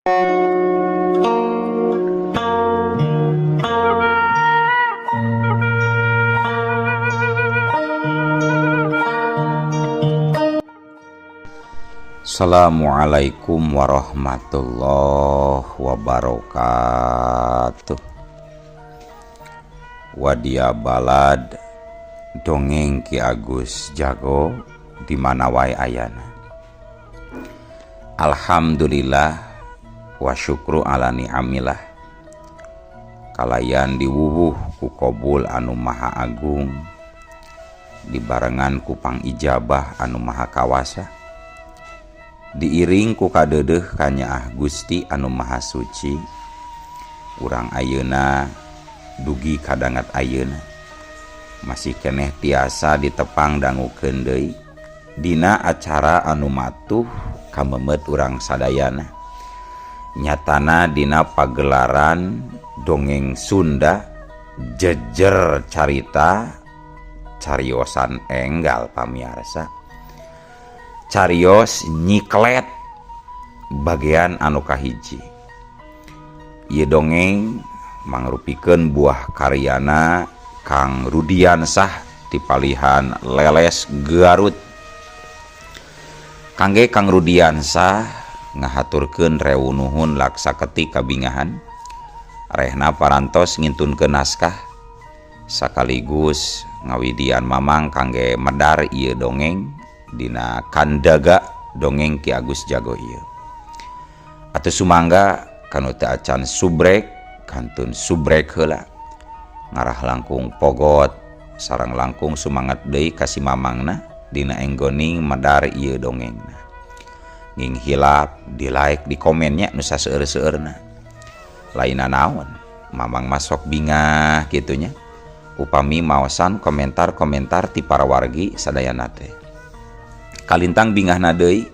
Assalamualaikum warahmatullahi wabarakatuh. Wadia balad dongeng Ki Agus Jago di mana wae ayana. Alhamdulillah wa syukru ala ni'amillah. Kalayan diwuwuh ku Qobul anu maha agung, dibarengan ku pangijabah anu maha kawasa, diiring ku kadeudeuh ka Nyaah Gusti anu maha suci. Urang ayeuna dugi kadangat ayeuna masih keneh tiasa ditepang dangukeun deui dina acara anu matuh kamemet urang sadayana. Nyatana dina pagelaran dongeng Sunda jejer carita cariosan enggal pamiarsa, carios nyiklet bagian anu kahiji. Ieu dongeng mangrupikeun buah karyana Kang Rudiansah ti palihan Leles Garut. Kangge Kang Rudiansah ngahaturkeun rewu nuhun laksaketi kabingahan, rehna parantos ngintunkeun naskah sakaligus ngawidian mamang kangge medar ieu dongeng dina kandaga dongeng Ki Agus Jago ieu. Atuh sumangga kanu teu acan subrek kantun subrek heula, ngarah langkung pogot sareng langkung sumanget deui ka si mamangna dina enggoning medar ieu dongengna. Nging hilap di like di komennya nu saseueur-seueurna. Laina naon, mamang masok bingah kitunya upami maosan komentar-komentar ti para wargi sadayana teh. Kalintang bingahna deui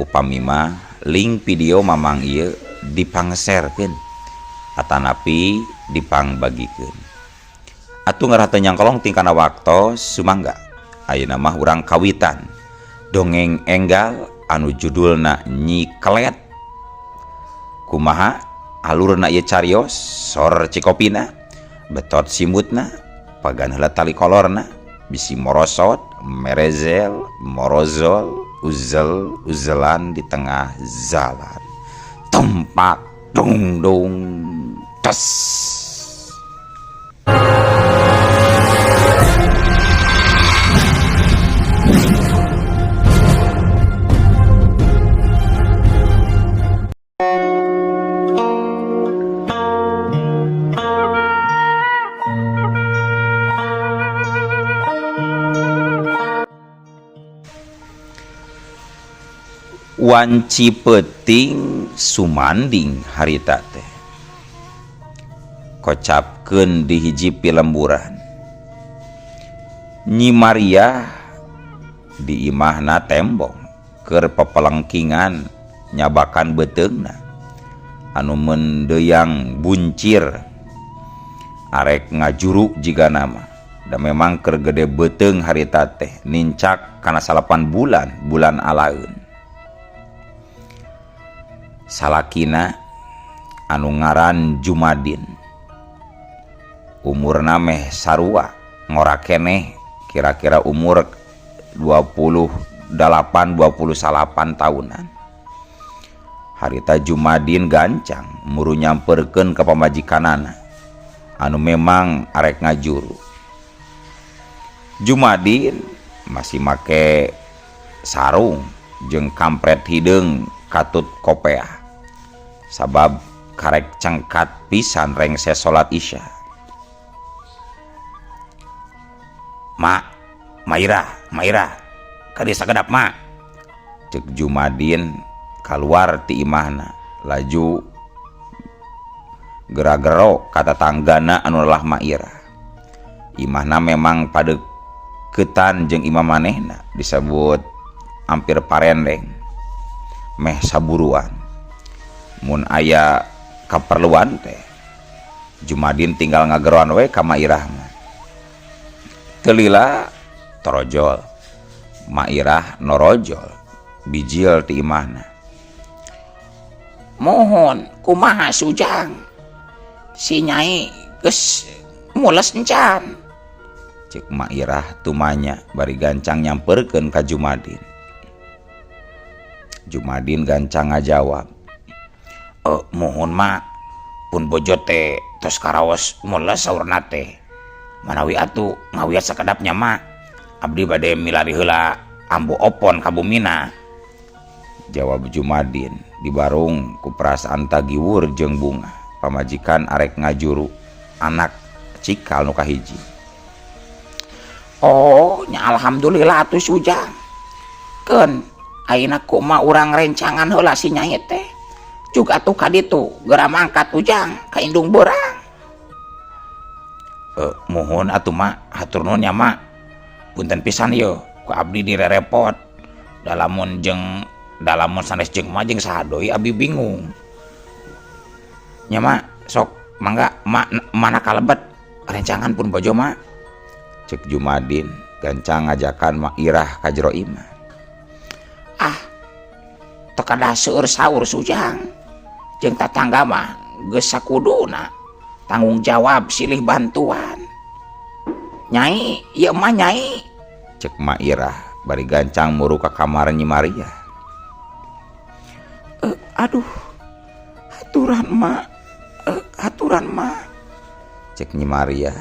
upami mah link video mamang ieu dipangserkeun atanapi dipangbagikeun. Atuh ngarah teu nyangkolong tingkana waktos sumangga ayeuna mah urang kawitan dongeng enggal anu judulna Nyiklet. Kumaha alurna ieu carios sor cikopina betot simutna pagan heula tali kolorna bisi morosot merezel morozol uzel uzelan di tengah jalan tempat dung dung tes. Wanci peuting sumanding harita teh kocapkeun di hiji pilemburan. Nyi Maria di imahna tembong keur pepelengkingan nyabakan beteungna anu mendeuyang buncir arek ngajuru jiga nama. Da memang keur gede beteung harita teh nincak kana 8 bulan alaeun. Salakina anu ngaran Jumadin umurna meh sarua ngora keneh kira-kira umur 28-29 tahunan. Harita Jumadin gancang muru nyamperkeun ka pamajikanana anu memang arek ngajuru. Jumadin masih make sarung jeung kampret hideung katut kopeah sabab karek cengkat pisan rengse salat isya. Maira kadi sagedap mak, ceuk Jumadin kaluar ti imahna laju gera-gero ka tatanggana anu lelah Maira. Imahna memang padeuketan jeung imah manehna disebut hampir parendeng meh saburuan. Mun aya kaperluan teh Jumadin tinggal ngageroan we ka Mairah mah. Teu lila torojol, Mairah norojol bijil ti imahna. Mohon kumaha Sujang, si Nyai geus mules encan. Cek Mak Irah tumanya bari gancang nyamperkeun ka Jumadin. Jumadin gancang ngajawab, Mohon mak, pun bojo teh tos karaos mules saurna teh. Manawi atuh ngawiat sakedapnya mak, abdi bade milari heula ambu opon ka bumina. Jawab Jumadin dibarung ku perasaan tagiwur jeung bunga. Pamajikan arek ngajuru anak cikal nu kahiji. Nya alhamdulillah atuh Sujang. Keun ayeuna kumaha urang rencangan heula si Nyai teh. Juga atuh ka ditu geura mangkat Ujang ka indung borang. Mohon atuh mak, hatur nuhun nya mak. Punten pisan yeuh ku abdi direrepot. Dalamun sanes jeung mak jeung saha deui abdi bingung. Nya mak, sok mangga mak mana kalebet rencangan pun bojo mak. Cek Jumadin gancang ngajakan Mak Irah ka jero imah. Teu kada seueur saur Sujang. Jeung tatangga mah geus sakuduna tanggung jawab silih bantuan. Nyai, ieu mah Nyai. Cek Mak Irah bari gancang muru ka kamar Nyi Maria. Aduh, haturan mak. Cek Nyi Maria.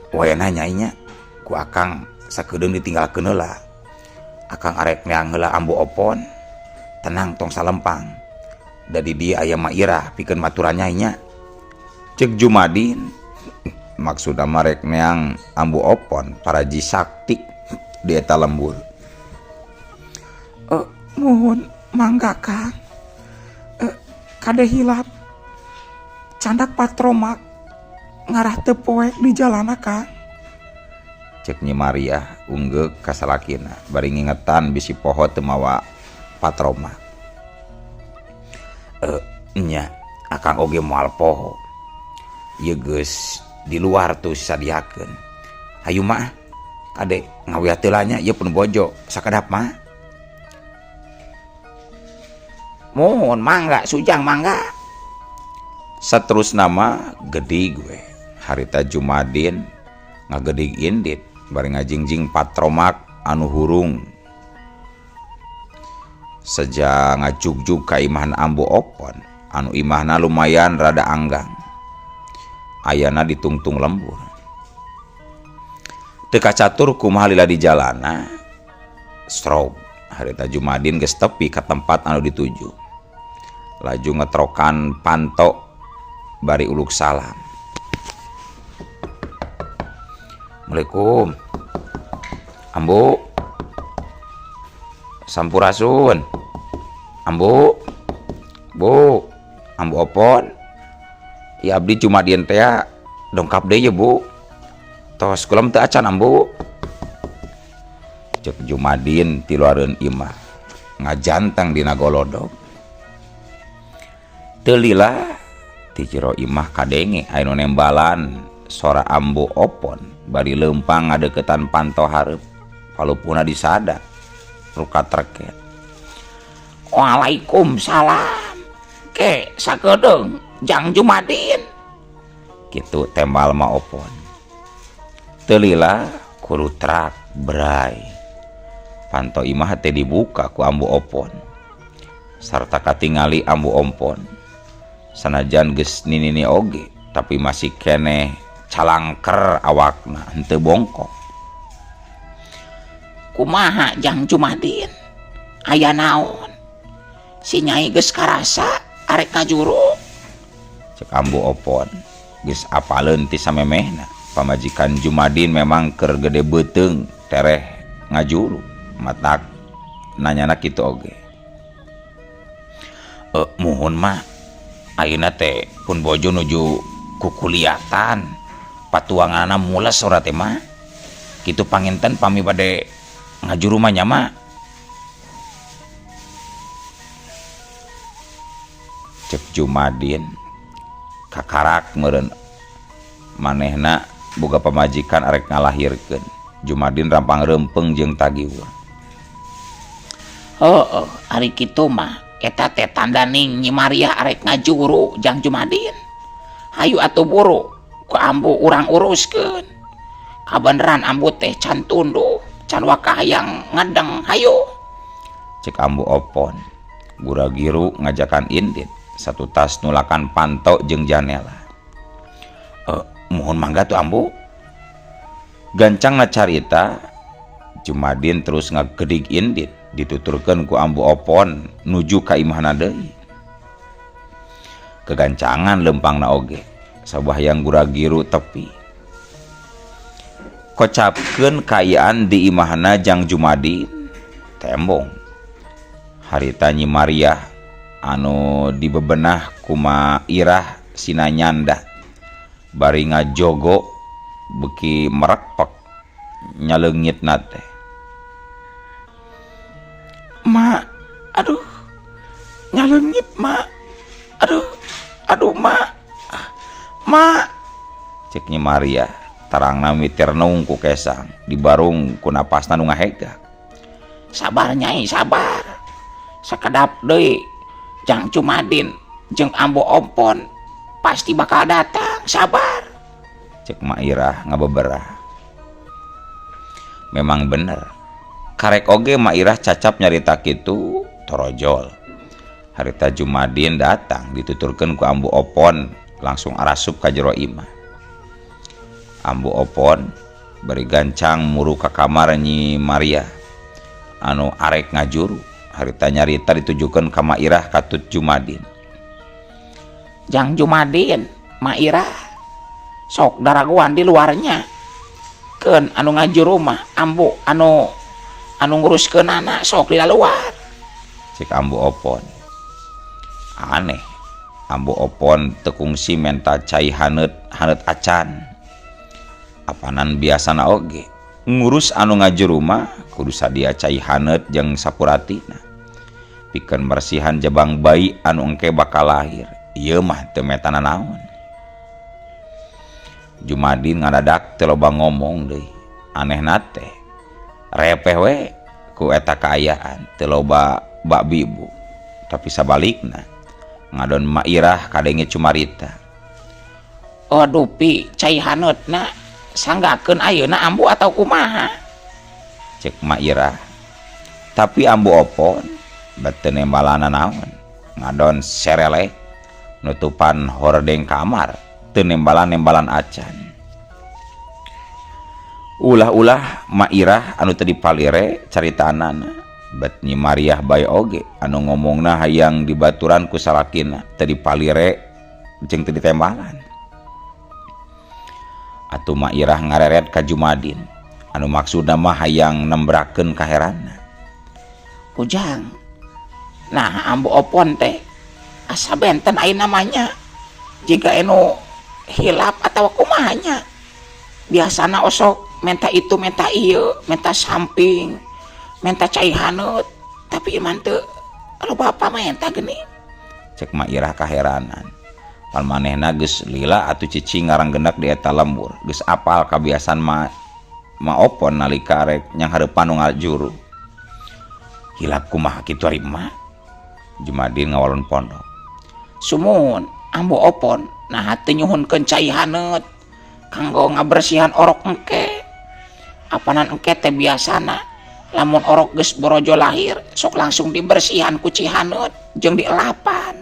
Wayana Nyai nya ku akang sakedeung ditinggalkeun heula. Akang arek neang heula ambu opon. Tenang tong salempang. Da di dieu aya Mak Irah pikeun maturan Nyai nya. Cek Jumadin, maksudna marek neang ambu opon paraji sakti di eta lembur. Mohon mangga Kang. Kade hilap candak patromak ngarah teu poek di jalana Kang. Cek Nyi Maria unggek ka salakina bari ngingetan bisi poho teu mawa patromak. Nya akang oge moal poho. Ieu geus di luar tuh sadiakeun. Hayu mah kade ngawiat heula nya ieu pun bojo sakedap mah. Mohon mangga Sujang mangga. Saterusna mah gedi gue. Harita Jumadin ngagedig indit bari ngajingjing patromak anu hurung. Saja ngajugjug ka imahan ambu opon anu imahna lumayan rada anggang. Ayana ditungtung lembur. Teu kacatur kumaha lila di jalana. Strobe harita Jumadin geus tepi ka tempat anu dituju. Laju ngetrokan panto bari uluk salam. Assalamualaikum. Ambu. Sampurasun. Ambu. Bu. Ambu opon. Ya abdi Jumadin teh dongkap deui ya Bu. Tos kulam teu acan ambu. Cek Jumadin ti luareun imah. Ngajantang dina golodog. Teu lila ti jero imah kadenge anu nembalan sora ambu opon bari leumpang ngadeukeutan panto hareup palupuna disada rukat reket. Waalaikumsalam. Ke sakedeung Jang Jumadin. Kitu tembal ma opon. Teu lila kurutrak bray. Panto imah teh dibuka ku ambu opon. Sarta katingali ambu ompon. Sanajan geus ninini oge tapi masih keneh calangker awakna henteu bongkok. Kumaha Jang Jumadin? Aya naon? Si Nyai geus karasa arek ngajuru. Cek ambu opon geus apaleun ti samemehna. Pamajikan Jumadin memang keur gede beuteung tereh ngajuru. Matak nanyana kitu oge. Muhun mah ayeuna teh pun bojo nuju kukuliatan. Patuanganna mules sora teh mah. Kitu panginten pami bade ngajuru mah nya mah. Cek Jumadin kakarak meureun manehna boga pamajikan arek ngalahirkeun. Jumadin rampang rempeng jeung tagiwur. Ari kitu mah eta teh tandaning Nyi Maria arek ngajuru Jang Jumadin. Hayu atuh buru ku ambu urang uruskeun. Kabeneran ambu teh can tunduh, can wakah yang ngadeng hayu. Cek ambu opon. Guragiru ngajakan Indit satu tas nulakan pantau jeung janela. Mohon mangga tuh ambu. Gancang carita Jumadin terus ngagedig Indit dituturkeun ku ambu opon nuju ka imahna deui. Kegancangan lempangna oge sabahyang Guragiru tepi. Kocapkeun kaayaan di imahna Jang Jumadin tembong. Harita Nyi Maria anu dibebenah kuma irah sinanyanda bari ngajogo beki merekpek nyaleungitna teh. Ma, aduh, nyaleungit ma, aduh ma, cek Nyi Maria tarangna mitir naung ku kesang dibarung ku napasna nu ngahega. Sabar Nyai, sabar. Sakedap deui Jang Jumadin jeung ambu opon pasti bakal datang, sabar. Cek Mak Irah ngabeberah. Memang bener. Karek oge Mak Irah cacap nyarita kitu torojol. Harita Jumadin datang dituturkeun ku ambu opon langsung arasup ka jero imah. Ambu opon bari gancang muru ka kamar Nyi Maria anu arek ngajuru. Harita nyarita ditujukeun ka Mak Irah katut Jumadin. Jang Jumadin, Mak Irah sok daraguan di luarnya. Keun anu ngajuru mah ambu anu nguruskeun anak sok di luar. Cek ambu opon. Aneh. Ambu opon teu kungsi menta cai haneut acan. Apanan biasana oge ngurus anu ngajuru mah kudu sadia cai haneut jeung sapuratina. Pikeun bersihan jabang bayi anu engke bakal lahir. Ieu mah teu metana naon. Jumadin ngadadak teu loba ngomong deui. Anehna teh repeh we ku eta kaayaan teu loba bak bibu. Tapi sabalikna ngadon Mak Irah kadenge cumarita. Aduh pi, cai haneutna sanggakeun ayeuna ambu atau kumaha? Cek Mak Irah. Tapi ambu opon beuteun nembalana naon. Ngadon serelek nutupan hordeng kamar teu nembalan acan. Ulah-ulah Mak Irah anu teu dipalire caritaanana bet Nyi Maria bae oge anu ngomongna hayang dibaturan ku salakina teu dipalire jeung teu ditembalan. Atuh Mak Irah ngareret ka Jumadin anu maksudna mah hayang nembrakeun kaheranna. Ujang, nah ambu opon teh asa benten aya namanya jika enu hilap atau kumahanya. Biasana osok menta itu menta ieu, menta samping, menta cai haneut, tapi iman teu loba pamenta geni. Cek Mak Irah kaheranan. Pan manehna geus lila atuh cicing ngarang gendak di eta lembur, geus apal kabiasaan ma opon nalika rek nyang hareupan nu ngajuru. Hilap kumaha kitu ari mah? Jumadin ngawalon pondok. Sumun ambu opon nah teu nyuhunkeun cai haneut kanggo ngabersihan orok engke. Apanan engke teh biasana lamun orok geus borojo lahir sok langsung dibersihan ku cihaneut jeung dielapan.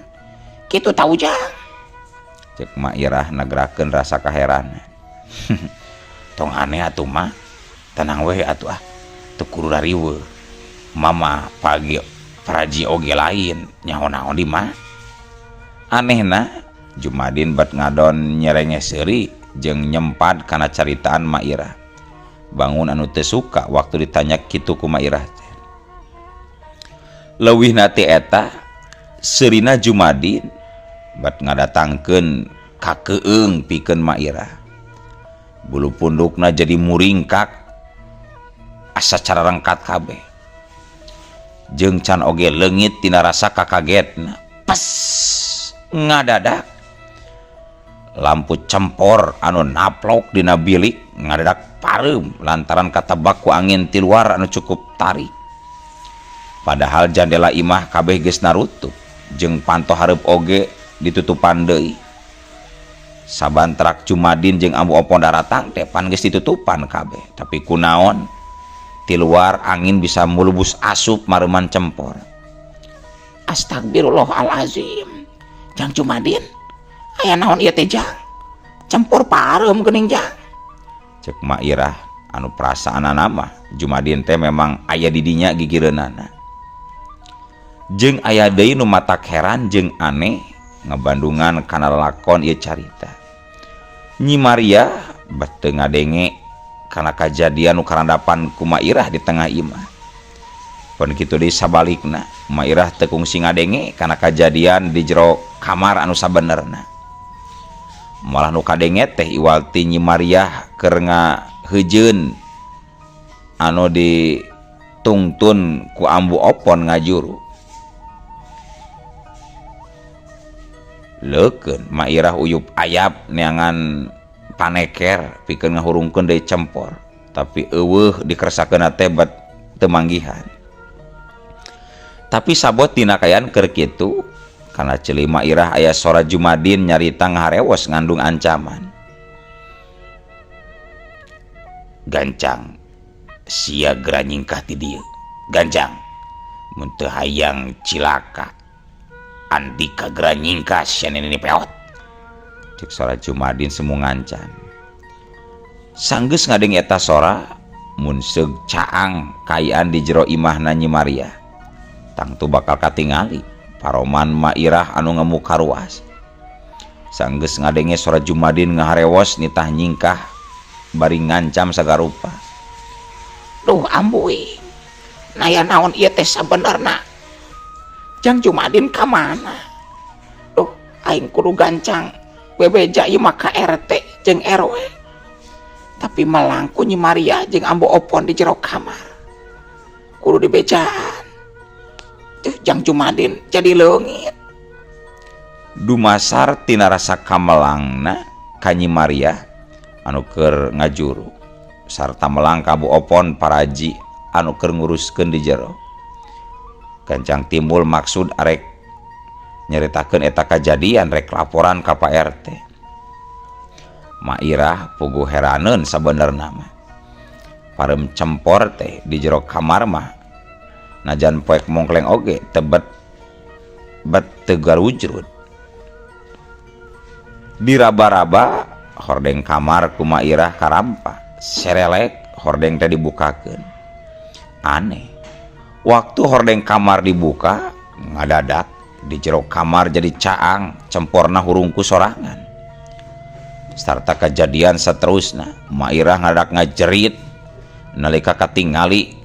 Kitu tah Ujang. Cek Mak Irah nagrakeun rasa kaheranan. Tong aneh atuh mah. Tenang we atuh ah. Teu kudu rariweuh. Mama pagi praji oge lain nyaho-naho di mah. Anehna Jumadin bat ngadon nyerenge seuri jeung nyempad kana caritaan Mak Irah. Bangun anu teu suka waktu ditanya kitu ku Mak Irah teh. Leuwihna teh eta seurina Jumadin bat ngadatangkeun kakeueung pikeun Mak Irah. Bulu pundukna jadi muringkak asa cararengkat kabeh. Jeung can oge leungit tina rasa kakagetna. Pas ngadadak lampu cempor anu naplok dina bilik ngadadak pareum lantaran katebak ku angin ti luar anu cukup tarik. Padahal jandela imah kabeh geus narutup jeung panto hareup oge ditutupan deui. Sabantrak Jumadin jeung Ambu Opon daratang teh pan geus ditutupan kabeh, tapi kunaon ti luar angin bisa mulubus asup mareuman cempor. Astagfirullahalazim. Jang Jumadin, aya naon ieu teh Jang? Cempor pareum geuning Jang. Cek Mak Irah anu perasaanana mah Jumadin teh memang aya di dinya gigireunana. Jeung aya deui nu matak heran jeung aneh ngabandungan kana lakon ieu carita. Nyi Maria batu ngadenge kana kajadian nu karandapan ku Mak Irah di tengah imah. Pun kitu deui sabalikna, Mak Irah teu kungsi ngadenge kana kajadian di jero kamar anu sabenerna. Malah nu kadenge teh iwalti Nyi Maria keur ngaheujeun anu ditungtun ku Ambu Opon ngajuru. Leukeun Mak Irah uyup ayap neangan paneker pikeun ngahurungkeun deui cempor, tapi eueuh dikeresakeunna teh bet teu manggihan. Tapi sabot dina kayan keur kitu kana ceuli Mak Irah aya sora Jumadin nyarita ngaharewos ngandung ancaman. Gancang, sia geura nyingkah ti dieu. Gancang, mun teu hayang cilaka Andika geura nyingkah sia nini peot. Cek sora Jumadin semu ngancan. Sanggeus ngadeng eta sora mun seug caang kayaan di jero imahna Nyi Maria. Tangtu bakal katingali paroman Mak Irah anu ngemu karuas. Sanggeus ngadenge sora Jumadin ngaharewos nitah nyingkah bari ngancam sagarupa. Duh ambuing, naya naon ieu teh sabenerna? Jang Jumadin ka mana? Duh, aing kudu gancang bebeja ieu mah ka RT jeung RW. Tapi malangku Nyi Maria jeung Ambu Opon di jero kamar. Kudu dibejaan. Jang Jumadin jadi leungit. Dumasar tina rasa kamelangna ka Nyi Maria anu keur ngajuru sarta melang ka Ambu Opon paraji anu keur nguruskeun di jero. Gancang timbul maksud arek nyeritakeun eta kajadian rek laporan ka Pak RT. Mak Irah puguh heraneun sabenerna mah. Pareum cempor teh di jero kamar mah najan poek mongkleng oge tebet teu garujrud. Diraba-raba hordeng kamar ku Mak Irah karampa, serelek hordeng teh dibukakeun. Aneh. Waktu hordeng kamar dibuka, ngadadak di jero kamar jadi caang, cemporna hurungku sorangan. Sarta kejadian saterusna, Mak Irah ngadadak ngajerit nalika katingali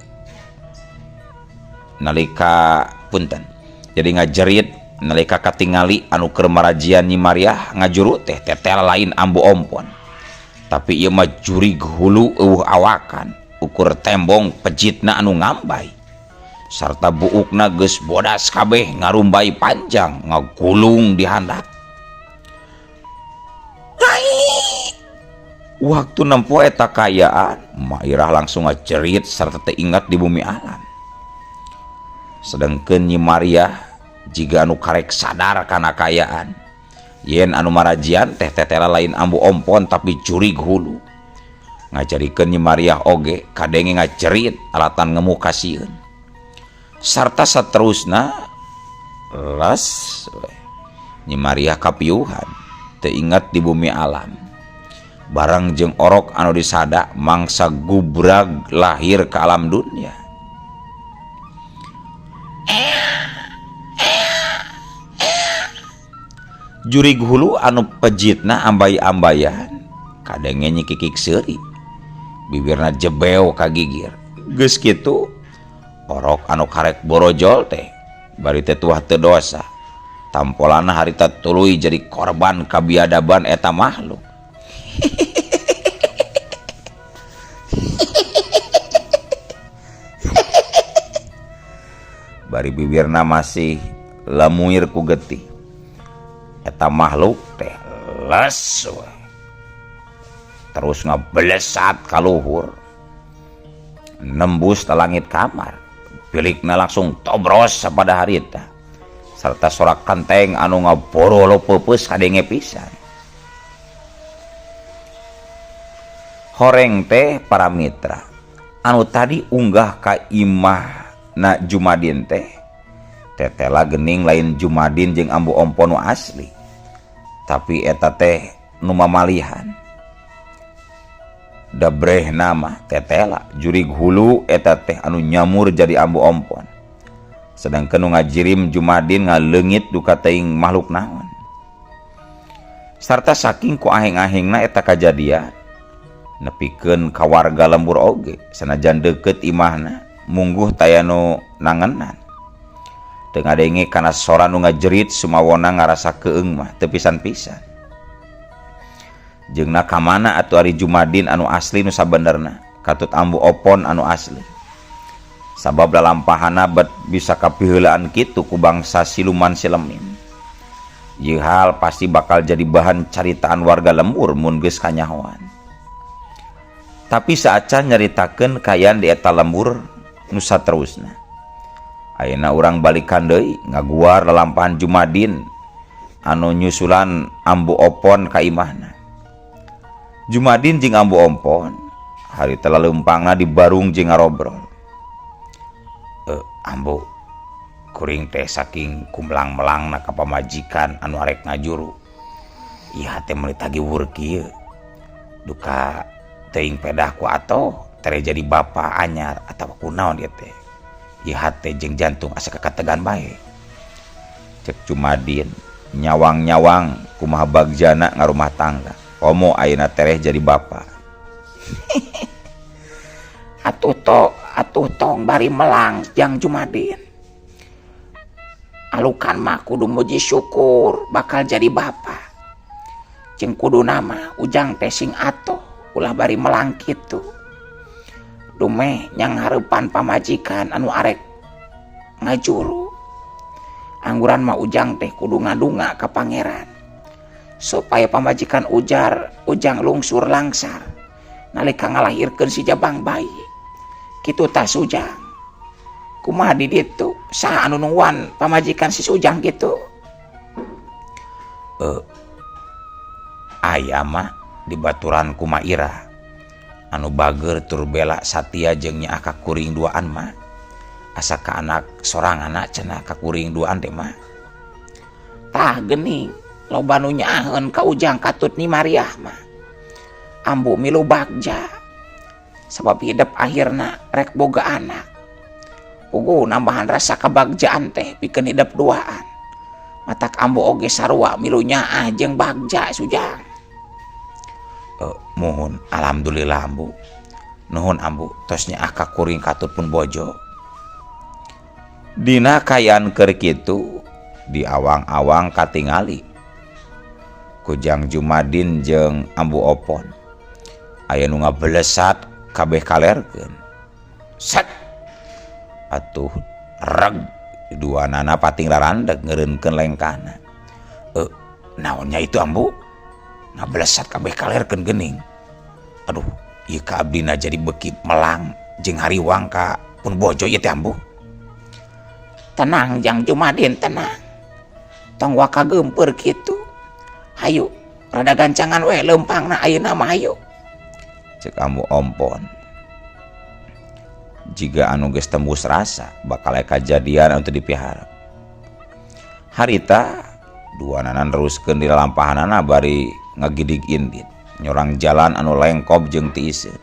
jadi ngajerit nalika katingali anu keur marajian Nyi Maria ngajuru teh tetel lain Ambu Opon. Tapi ieu mah jurig hulu eueuh awakan, ukur tembong pejitna anu ngambay. Sarta buukna geus bodas kabeh ngarumbai panjang ngagulung di handap. Waktu nempo eta kayaan, Mak Irah langsung ngajerit sarta teu ingat di bumi alam. Sedengkeun Nyi Maria jiga anu karek sadar kana kayaan. Yen anu marajian teh tetela lain Ambu Opon tapi jurig hulu. Ngajarikeun Nyi Maria oge kadenge ngajerit alatan ngemu kasieun. Sarta saterusna les Nyi Maria kapiuhan teu ingat di bumi alam. Barang jeung orok anu disada mangsa gubrag lahir ke alam dunia. Jurig hulu anu pejitna ambai-ambayan kadenge nyikikik seuri. Bibirna jebeo kagigir. Geus kitu orok anu karek borojol teh bari teh tuah teu dosa. Tampolana harita tuluy jadi korban kabiadaban eta makhluk. Bari bibirna masih lemuir ku getih. Eta makhluk teh les we. Terus ngabelesat ka luhur. Nembus ke langit kamar. pilikna langsung tobros sapada harita serta sorak kanteng anu ngaborolo peupeus kadenge pisan. Horeng teh para mitra anu tadi unggah ka imah na Jumadin teh tetela gening lain Jumadin jeung Ambu Ompon nu asli, tapi eta teh nu mamalihan. Dabreh nama tetela jurig hulu eta teh anu nyamur jadi Ambu Ompon, sedangkan nu ngajirim Jumadin ngaleungit duka teuing makhluk naon. Sarta saking ku aheng-ahengna eta kajadian nepikeun ka warga lembur oge sanajan deukeut imahna mungguh tayanu nangenan teu ngadenge kana sora nu ngajerit sumawona ngarasa keung mah teu pisan-pisan. Jeung ka mana atuh ari Jumadin anu asli nu sabenerna katut Ambu Ompon anu asli, sabab lalampahanna bet bisa kapiheulaan kitu ku bangsa siluman silemin. Ieu hal pasti bakal jadi bahan caritaan warga lembur mun geus kanyahoan. Tapi saacan nyaritakeun kayan di eta lembur nu saterusna. Ayeuna urang balikan deui ngaguar lalampahan Jumadin anu nyusulan Ambu Ompon ka imahna. Jumadin jeung Ambu Ompon harita laleumpangna di barung jeung ngarobrol. Ambu, kuring teh saking kumlang-melangna ka pamajikan anu arek ngajuru. Ieu teh meuli tagiwur kieu. Duka teuing pedah ku atoh tere jadi bapa anyar atawa kunaon ieu teh. Ieu hate jeung jantung asa kakategan bae. Cek Jumadin nyawang-nyawang kumaha bagjana ngarumah tangga. Komo ayeuna tereh jadi bapa. atuh tong bari melang jang Jumadin. Alukan mah kudu muji syukur bakal jadi bapa. Jeung kudu nama ujang teh sing atoh ulah bari melang kitu. Dumeh nyang hareupan pamajikan anu arek ngajuru. Angguran mah ujang teh kudu ngadunga ka pangeran supaya pamajikan ujang lungsur langsar nalika ngalahirkeun si jabang bayi. Kitu tah Sujang. Kumaha di ditu saha anu nungguan pamajikan si Sujang kitu? Aya mah dibaturan ku Maira anu bager tur bela satia jeung nya ka kuring duaan mah asa ka anak soranganna cenah ka kuring duaan teh mah tah geuning loba nu nyaaheun ka ujang katut ni Mariah mah ambu milu bagja sabab hidup akhirna rek boga anak puguh nambahan rasa kabagjaan teh pikeun hidup duaan matak ambu oge sarua milu nyaah jeung bagja Sujang. Mohon alhamdulillah ambu nuhun ambu tos nyaah ka kuring katut pun bojo. Dina kayan keur kitu di awang-awang katingali kujang Jumadin jeung Ambu Ompon aya nu ngabelesat kabeh kalerkeun set atuh reg duanana pating larandeg ngeureunkeun lengkana. Naonnya itu ambu ngabelesat kabeh kalerkeun geuning. Aduh ieu ka abdina jadi beki melang jeung hariwang ka pun bojo ieu teh ambu. Tenang jang Jumadin tenang tong waka geumpeur kitu hayu rada gancangan we leumpangna ayeuna mah hayu cek Ambu Ompon. Jiga anu geus tembus rasa bakal aya kajadian anu teu dipiharep. Harita duanana neruskeun di lalampahanana bari ngagidig indit nyorang jalan anu lengkop jeung teu iseun.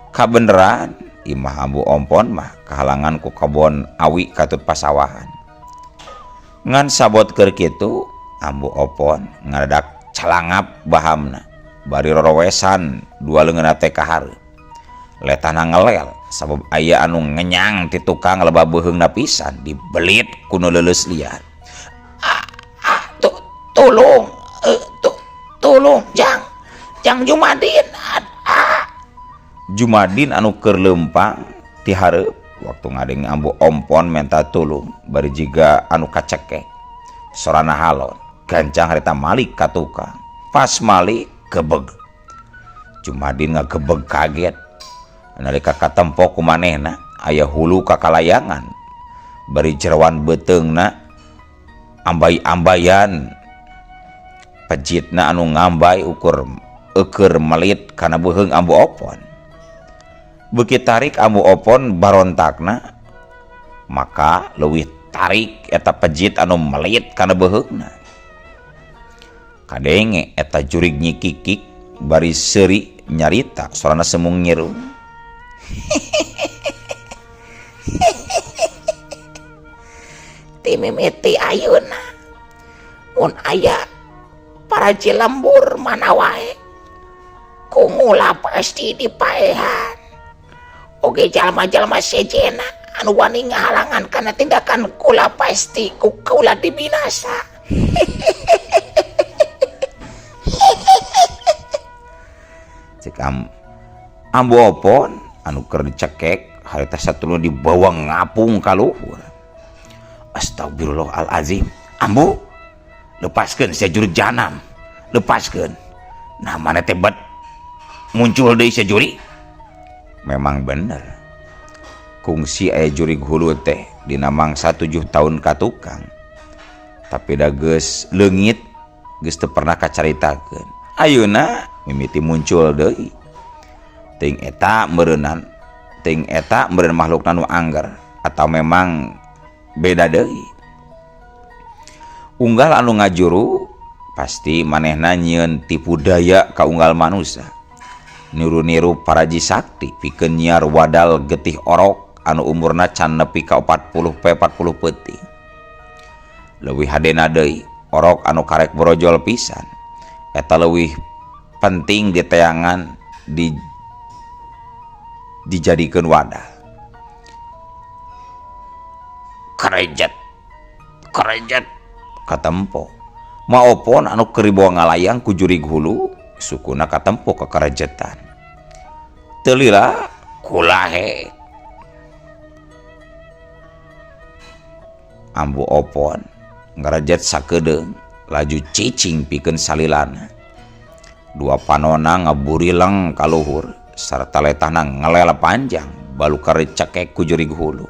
Kabeneran imah Ambu Ompon mah kahalangan ku kebon awi katut pasawahan. Ngan sabot keur kitu Ambu Ompon ngadadak calangap bahamna bari rorowesan dua leungeunna teh ka hareup. Letana ngelel sabab aya anu ngenyang ti tukang lebah beuheungna pisan dibelit ku nu leuleus liar. Tolong jang Jumadin. Jumadin anu keur leumpang ti hareup waktu ngadeng Ambu Ompon menta tulung bari jiga anu kacekek sorana halon gancang harita malik ka tukang. Pas malik gebeg Jumadin ngagebeg kaget nalika katempo ku manehna aya hulu kakalayangan bari jerawan beteungna ambai-ambayan pejitna anu ngambai ukur eukeur melit kana beuheung Ambu Opon. Beuki tarik Ambu Opon barontakna maka leuwih tarik eta pejit anu melit kana beuheungna. Kadenge eta jurig nyikikik bari seuri nyarita sorana semung ngiru. Ti mimiti ayeuna mun aya para jelembur mana wae kungula pasti dipaehan. Oge jalma-jalma sejena anu wani ngahalangan kana tindakan kula pasti kula dibinasa. Cek Ambu Opon anu keur dicekek harita satuluna dibawa ngapung ka luhur. Astagfirullahalazim. Ambu, lepaskeun sia juri janam. Lepaskeun. Nah mana teh bet muncul deui sia juri. Memang bener. Kungsi aya jurig hulu teh dina mangsa 7 tahun ka tukang. Tapi da geus leungit geus teu pernah kacaritakeun. Ayeuna mimiti muncul deui. Ting eta meureun makhlukna nu angger atau memang beda deui. Unggal anu ngajuru pasti manehna nyieun tipu daya ka unggal manusia. Niru-niru paraji sakti pikeun nyiar wadal getih orok anu umurna can nepi ka 40 peuting. Leuwih hadena deui orok anu karek brojol pisan. Eta leuwih penting diteangan dijadikeun wadah. Karejat katempo ma Opon anu keur dibawa ngalayang ku jurig hulu sukuna katempo ka karejetan. Teu lila kulahe Ambu Opon ngarajet sakedeung laju cicing pikeun salilana. Dua panona ngaburileng ka luhur sarta letahna ngelel panjang balu karecekek ku jurig hulu.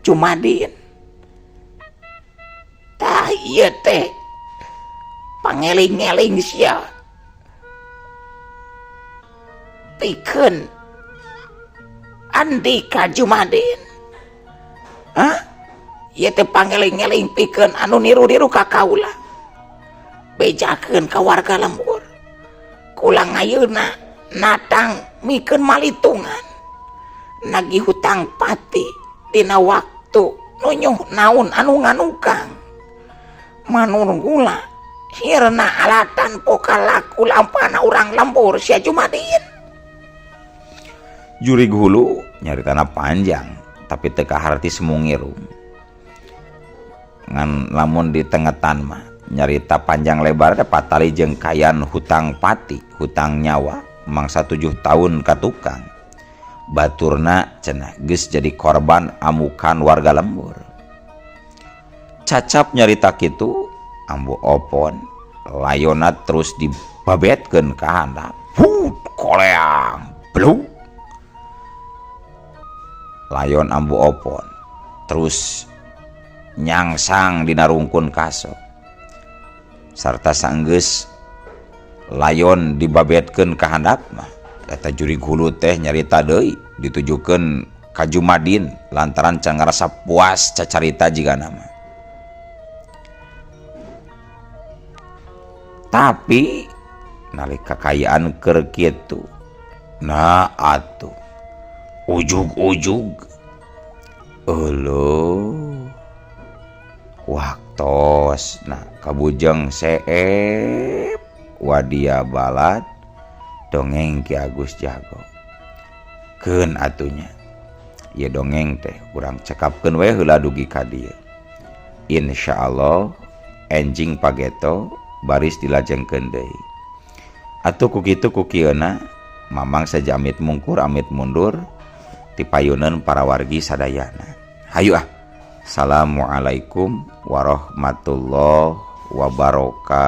Jumadin tah ieu teh pangeling-eling sia pikeun Andika Jumadin. Hah? Ieu teh pangeling-eling pikeun anu niru-niru ka kaula. Bejakeun ka warga lembur. Kula ngayeuna natang mikeun malitungan. Nagih hutang pati dina waktu nunyuh naun anu nganukang. Manurung kula sirna alatan pokalaku lampana urang lembur sia Jumadin. Jurig hulu nyaritana panjang tapi teu kaharti semung ngiru. Ngan lamun di tengetan mah nyarita panjang lebar dapat tali jeung kayan hutang pati, hutang nyawa mangsa 7 tahun ka tukang. Baturna cenah geus jadi korban amukan warga lembur. Cacap nyarita kitu Ambu Opon layona terus dibabetkeun ka handap. Put koleang bluk. Layon Ambu Opon terus nyangsang dina rungkun kaso. Sarta sanggeus layon dibabetkeun ka handap mah eta jurig hulu teh nyarita deui ditujukeun ka Jumadin lantaran can ngarasa puas cacarita jigana mah. Tapi nalika kayaan keur kitu nah atuh ujug-ujug eueuh waktos nah kabujeng seep wadia balad dongeng Ki Agus Jago. Keun atunya ieu dongeng teh urang cekapkeun we heula dugi ka dieu. Insyaallah enjing pageto baris dilajengkeun deui. Atuh ku kitu ku kieuna mamang saja amit mungkur amit mundur ti payuneun para wargi sadayana. Hayu ah. Assalamualaikum warahmatullahi wabarakatuh.